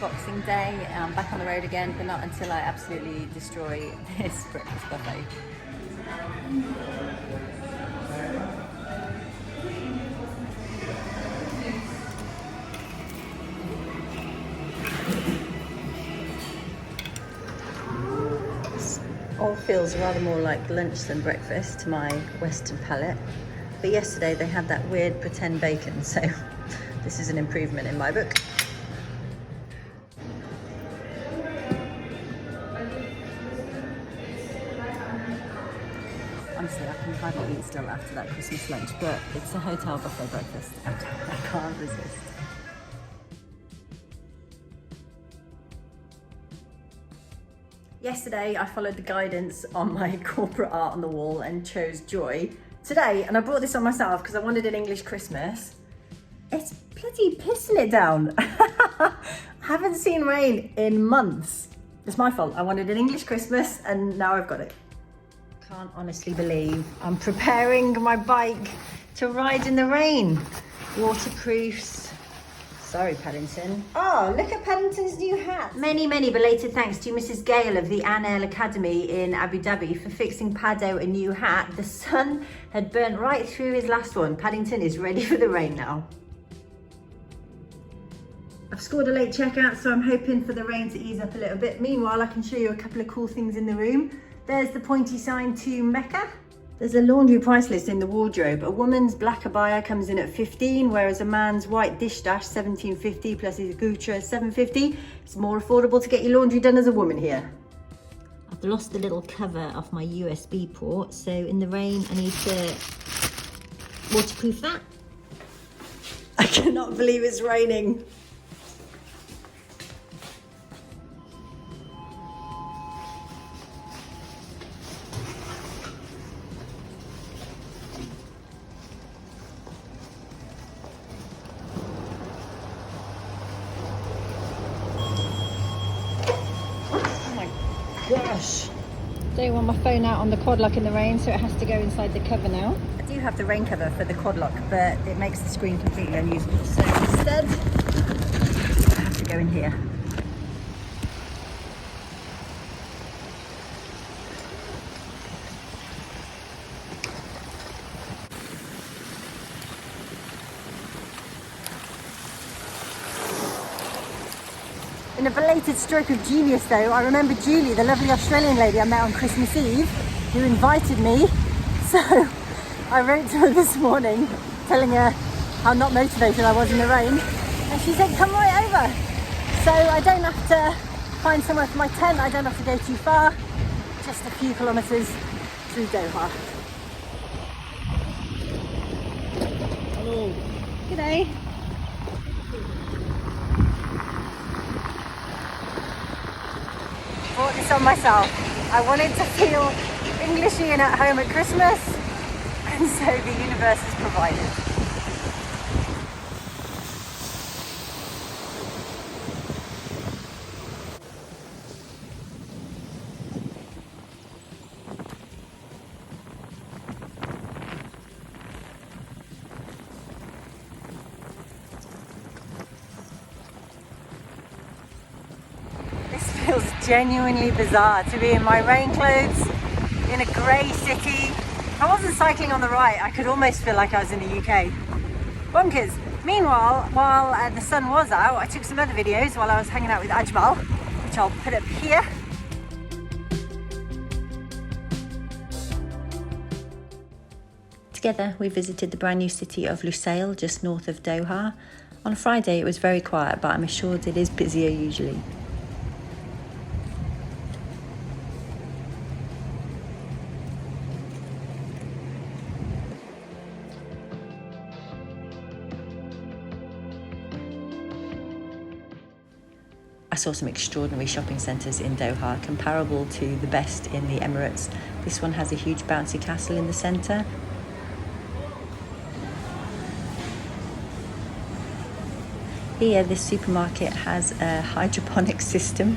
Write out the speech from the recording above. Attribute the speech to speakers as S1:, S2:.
S1: Boxing Day. I'm back on the road again, but not until I absolutely destroy this breakfast buffet. All feels rather more like lunch than breakfast to my Western palate. But yesterday they had that weird pretend bacon, so this is an improvement in my book. Honestly, I can hardly eat still after that Christmas lunch, but it's a hotel buffet breakfast and I can't resist. Yesterday I followed the guidance on my corporate art on the wall and chose joy. Today, and I brought this on myself because I wanted an English Christmas, it's bloody pissing it down. I haven't seen rain in months. It's my fault. I wanted an English Christmas and now I've got it. Can't honestly believe I'm preparing my bike to ride in the rain. Waterproofs. Sorry, Paddington. Oh, look at Paddington's new hat. Many belated thanks to Mrs. Gale of the Anel Academy in Abu Dhabi for fixing Paddo a new hat. The sun had burnt right through his last one. Paddington is ready for the rain now. I've scored a late checkout, so I'm hoping for the rain to ease up a little bit. Meanwhile, I can show you a couple of cool things in the room. There's the pointy sign to Mecca. There's a laundry price list in the wardrobe. A woman's black abaya comes in at 15, whereas a man's white dish dash 17.50 plus his gutra 7.50. It's more affordable to get your laundry done as a woman here. I've lost the little cover off my USB port, so in the rain I need to waterproof that. I cannot believe it's raining. Gosh, don't want my phone out on the quad lock in the rain, so it has to go inside the cover now. I do have the rain cover for the quad lock, but it makes the screen completely unusable, so instead I have to go in here. In a belated stroke of genius though, I remember Julie, the lovely Australian lady I met on Christmas Eve, who invited me. So I wrote to her this morning, telling her how not motivated I was in the rain. And she said, come right over. So I don't have to find somewhere for my tent, I don't have to go too far, just a few kilometres through Doha. Hello. G'day. Bought this on myself. I wanted to feel Englishy and at home at Christmas, and so the universe has provided. Feels genuinely bizarre to be in my rain clothes in a grey city. If I wasn't cycling on the right, I could almost feel like I was in the UK. Bonkers. Meanwhile, while the sun was out, I took some other videos while I was hanging out with Ajmal, which I'll put up here. Together, we visited the brand new city of Lusail, just north of Doha. On Friday, it was very quiet, but I'm assured it is busier usually. I saw some extraordinary shopping centres in Doha, comparable to the best in the Emirates. This one has a huge bouncy castle in the centre. Here, this supermarket has a hydroponic system.